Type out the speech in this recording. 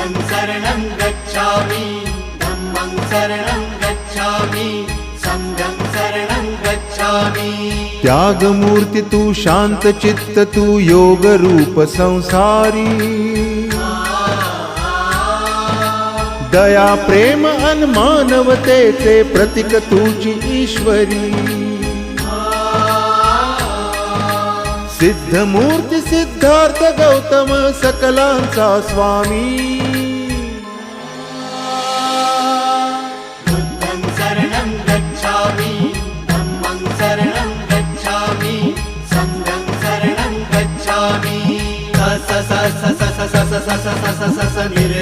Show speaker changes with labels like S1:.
S1: बुद्धं शरणं गच्छामि धम्मं शरणं गच्छामि संघं शरणं गच्छामि।
S2: त्याग मूर्ति तू शांत चित्त तू योग रूप संसारी दया प्रेम अन मानवतेचे प्रतीक तुझी ईश्वरी सिद्ध मूर्ति सिद्धार्थ गौतम सकलांचा स्वामी
S1: बुद्धं शरणं गच्छामि धम्मं शरणं गच्छामि संघं शरणं गच्छामि। स स स स स स स स स स स स नि रे